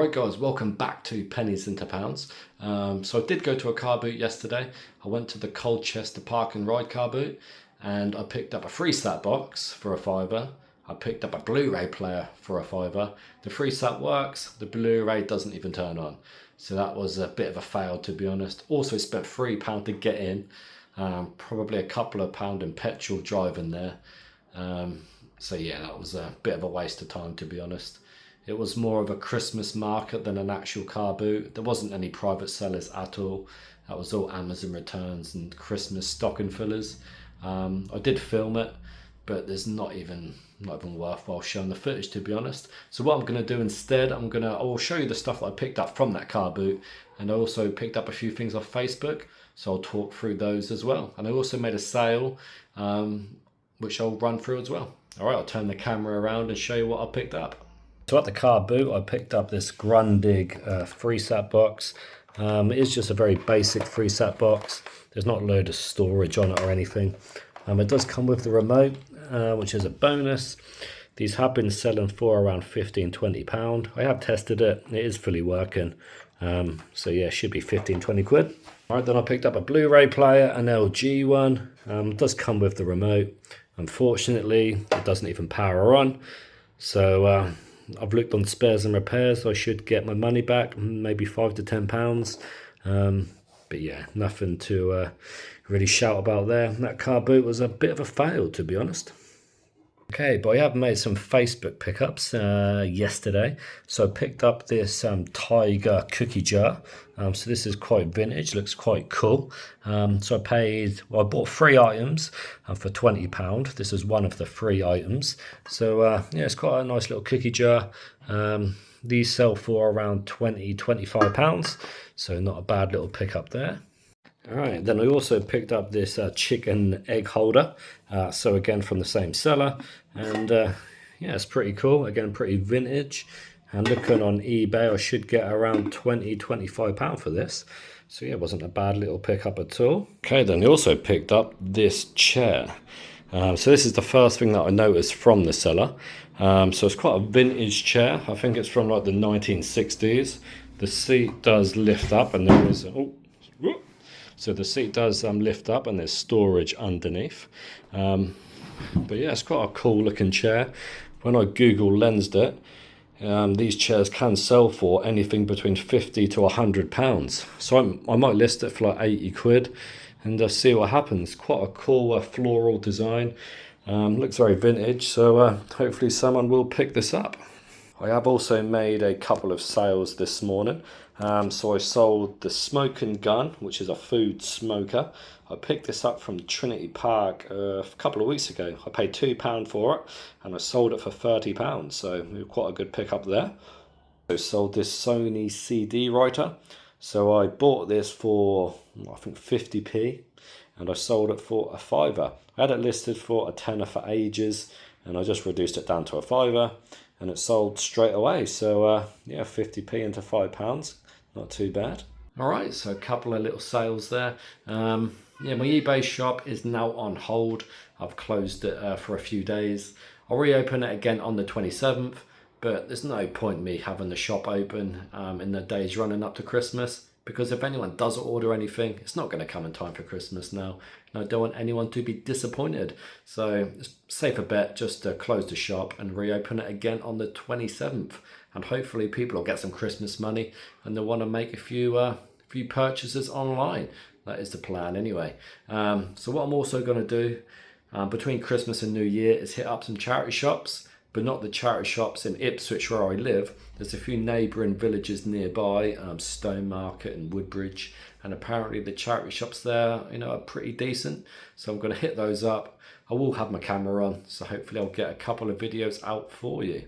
Alright guys, welcome back to Pennies into Pounds. So I did go to a car boot yesterday. I went to the Colchester Park and Ride car boot and I picked up a FreeSat box for a fiver. I picked up a Blu-ray player for a fiver. The FreeSat works, the Blu-ray doesn't even turn on. So that was a bit of a fail, to be honest. Also spent £3 to get in. Probably a couple of pound in petrol driving there. So yeah, that was a bit of a waste of time, to be honest. It was more of a Christmas market than an actual car boot. There wasn't any private sellers at all. That was all Amazon returns and Christmas stocking fillers. I did film it, but there's not even worthwhile showing the footage, to be honest. So what I'm going to do instead, I will show you the stuff that I picked up from that car boot, and I also picked up a few things off Facebook, so I'll talk through those as well. And I also made a sale, which I'll run through as well. All right, I'll turn the camera around and show you what I picked up. So at the car boot, I picked up this Grundig FreeSat box. It is just a very basic FreeSat box. There's not a load of storage on it or anything. It does come with the remote, which is a bonus. These have been selling for around £15–20. I have tested it. It is fully working. So yeah, should be 15–20 quid. All right, then I picked up a Blu-ray player, an LG one. It does come with the remote. Unfortunately, it doesn't even power on. So I've looked on spares and repairs, so I should get my money back, maybe £5 to £10. But yeah, nothing to really shout about there. That car boot was a bit of a fail, to be honest. Okay, but I have made some Facebook pickups yesterday. So I picked up this Tiger cookie jar. So this is quite vintage, looks quite cool. So I bought 3 items for £20. This is one of the 3 items. So yeah, it's quite a nice little cookie jar. These sell for around £20–25. So not a bad little pickup there. All right, then I also picked up this chicken egg holder. So again, from the same seller. And yeah, it's pretty cool. Again, pretty vintage. And looking on eBay, I should get around £20–25 for this. So yeah, it wasn't a bad little pickup at all. Okay, then I also picked up this chair. So this is the first thing that I noticed from the seller. So it's quite a vintage chair. I think it's from like the 1960s. The seat does lift up and there is... So the seat does lift up and there's storage underneath. But yeah, it's quite a cool looking chair. When I Google lensed it, these chairs can sell for anything between £50 to £100. So I might list it for like 80 quid and see what happens. Quite a cool floral design. Looks very vintage, so hopefully someone will pick this up. I have also made a couple of sales this morning. So I sold the Smoking Gun, which is a food smoker. I picked this up from Trinity Park a couple of weeks ago. I paid £2 for it and I sold it for £30. So quite a good pickup there. I sold this Sony CD writer. So I bought this for, I think, 50p and I sold it for a fiver. I had it listed for a tenner for ages and I just reduced it down to a fiver. And it sold straight away. So yeah, 50p into £5. Not too bad. All right, so a couple of little sales there. Yeah, my eBay shop is now on hold. I've closed it for a few days. I'll reopen it again on the 27th, but there's no point me having the shop open in the days running up to Christmas, because if anyone does order anything, it's not going to come in time for Christmas now. And I don't want anyone to be disappointed. So it's a safer bet just to close the shop and reopen it again on the 27th. And hopefully people will get some Christmas money and they'll want to make a few purchases online. That is the plan anyway. So what I'm also going to do between Christmas and New Year is hit up some charity shops, but not the charity shops in Ipswich where I live. There's a few neighbouring villages nearby, Stone Market and Woodbridge, and apparently the charity shops there, are pretty decent. So I'm going to hit those up. I will have my camera on, so hopefully I'll get a couple of videos out for you.